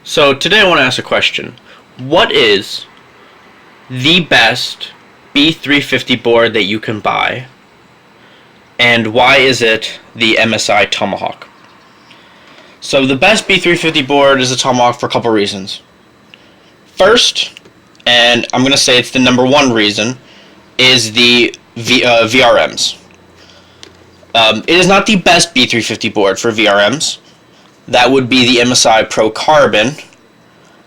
So today I want to ask a question. What is the best B350 board that you can buy, and why is it the MSI Tomahawk? So the best B350 board is the Tomahawk for a couple reasons. First, and I'm going to say it's the number one reason, is the VRMs. It is not the best B350 board for VRMs. That would be the MSI Pro Carbon.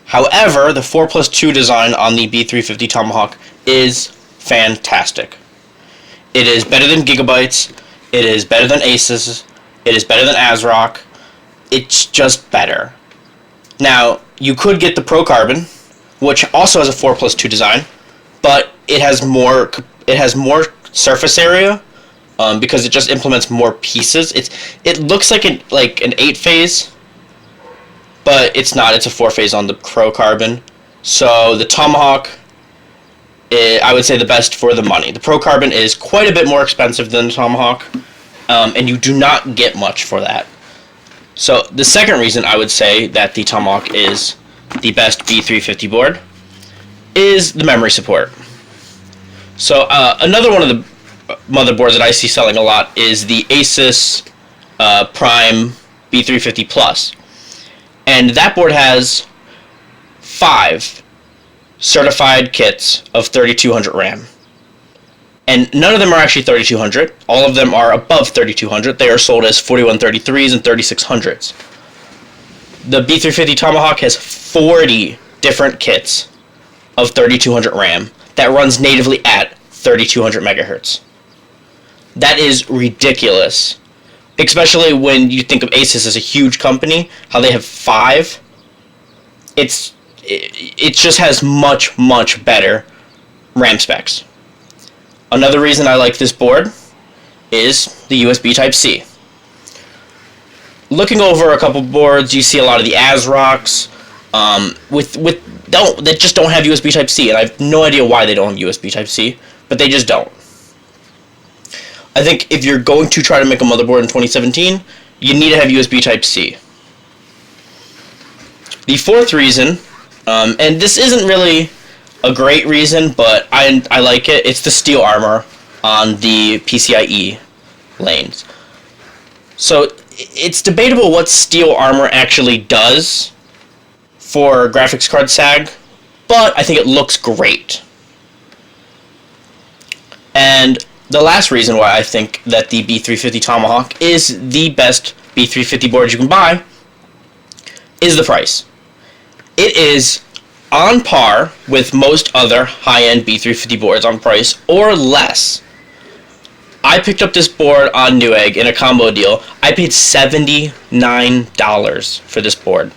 However, the 4+2 design on the B350 Tomahawk is fantastic. It is better than Gigabytes. It is better than Asus. It is better than ASRock. It's just better. Now, you could get the Pro Carbon, which also has a 4+2 design, but it has more surface area. Because it just implements more pieces. It looks like an 8-phase, but it's not. It's a 4-phase on the Pro Carbon. So the Tomahawk, I would say the best for the money. The Pro Carbon is quite a bit more expensive than the Tomahawk, and you do not get much for that. So the second reason I would say that the Tomahawk is the best B350 board is the memory support. So another one of the motherboards that I see selling a lot is the Asus Prime B350 Plus, and that board has 5 certified kits of 3200 RAM, and none of them are actually 3200. All of them are above 3200. They are sold as 4133s and 3600s. The B350 Tomahawk has 40 different kits of 3200 RAM that runs natively at 3200 megahertz. That is ridiculous, especially when you think of Asus as a huge company, how they have 5. It just has much better RAM specs. Another reason I like this board is the USB Type-C. Looking over a couple boards, you see a lot of the ASRocks that just don't have USB Type-C, and I have no idea why they don't have USB Type-C, but they just don't. I think if you're going to try to make a motherboard in 2017, you need to have USB Type-C. The fourth reason, and this isn't really a great reason, but I like it, it's the steel armor on the PCIe lanes. So it's debatable what steel armor actually does for graphics card sag, but I think it looks great. And the last reason why I think that the B350 Tomahawk is the best B350 board you can buy is the price. It is on par with most other high-end B350 boards on price, or less. I picked up this board on Newegg in a combo deal. I paid $79 for this board.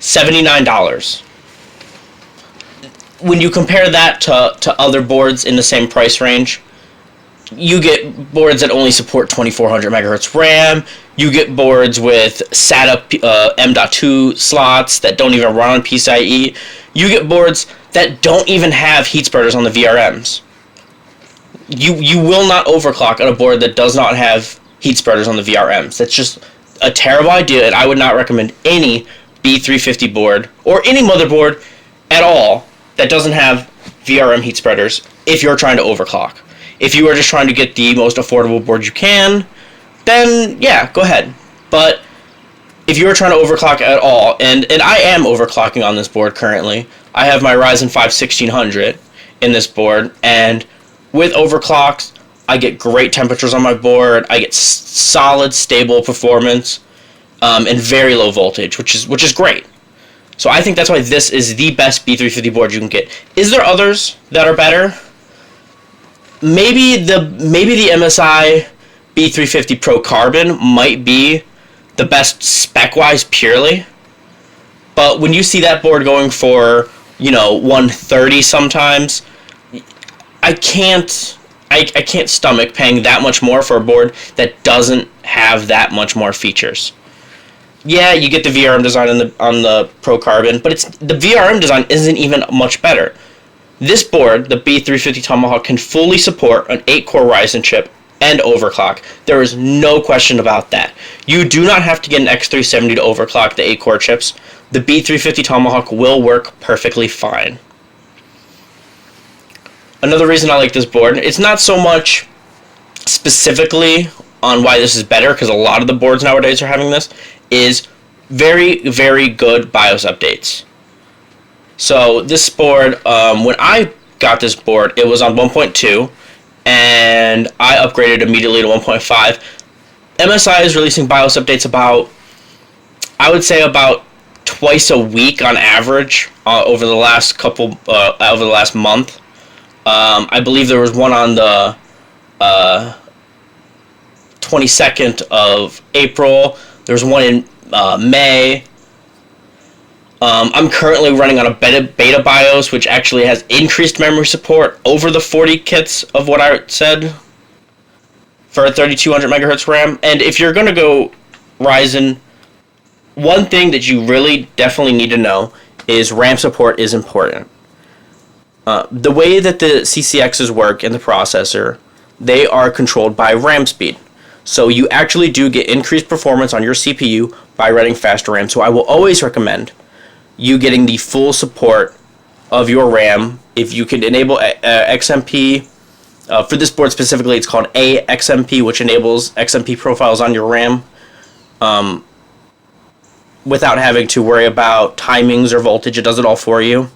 $79. When you compare that to other boards in the same price range, you get boards that only support 2400 megahertz RAM. You get boards with SATA M.2 slots that don't even run on PCIe. You get boards that don't even have heat spreaders on the VRMs. You will not overclock on a board that does not have heat spreaders on the VRMs. That's just a terrible idea, and I would not recommend any B350 board or any motherboard at all that doesn't have VRM heat spreaders if you're trying to overclock. If you are just trying to get the most affordable board you can, then yeah, go ahead. But if you're trying to overclock at all, and I am overclocking on this board currently, I have my Ryzen 5 1600 in this board, and with overclocks, I get great temperatures on my board, I get solid, stable performance, and very low voltage, which is great. So I think that's why this is the best B350 board you can get. Is there others that are better? Maybe the MSI B350 Pro Carbon might be the best spec-wise purely, but when you see that board going for, $130 sometimes, I can't stomach paying that much more for a board that doesn't have that much more features. Yeah, you get the VRM design on the Pro Carbon, but the VRM design isn't even much better. This board, the B350 Tomahawk, can fully support an 8-core Ryzen chip and overclock. There is no question about that. You do not have to get an X370 to overclock the 8-core chips. The B350 Tomahawk will work perfectly fine. Another reason I like this board, it's not so much specifically on why this is better, because a lot of the boards nowadays are having this, is very, very good BIOS updates. So this board, when I got this board, it was on 1.2, and I upgraded immediately to 1.5. MSI is releasing BIOS updates about, I would say about twice a week on average over the last month. I believe there was one on the 22nd of April. There's one in May. I'm currently running on a beta BIOS, which actually has increased memory support over the 40 kits of what I said for a 3200 megahertz RAM. And if you're going to go Ryzen, one thing that you really definitely need to know is RAM support is important. The way that the CCXs work in the processor, they are controlled by RAM speed. So you actually do get increased performance on your CPU by running faster RAM. So I will always recommend you getting the full support of your RAM. If you can enable XMP, for this board specifically, it's called AXMP, which enables XMP profiles on your RAM without having to worry about timings or voltage. It does it all for you.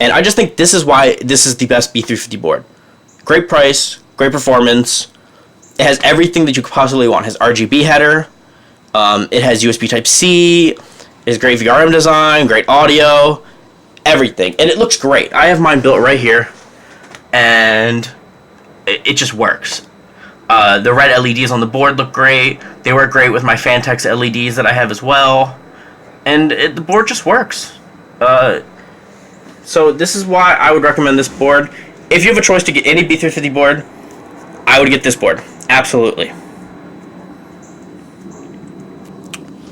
And I just think this is why this is the best B350 board. Great price, great performance. It has everything that you could possibly want. It has RGB header. It has USB Type-C. It has great VRM design, great audio, everything. And it looks great. I have mine built right here, and it just works. The red LEDs on the board look great. They work great with my Fantex LEDs that I have as well. And the board just works. So this is why I would recommend this board. If you have a choice to get any B350 board, I would get this board. Absolutely.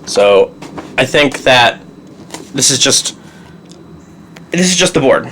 So I think that this is just the board.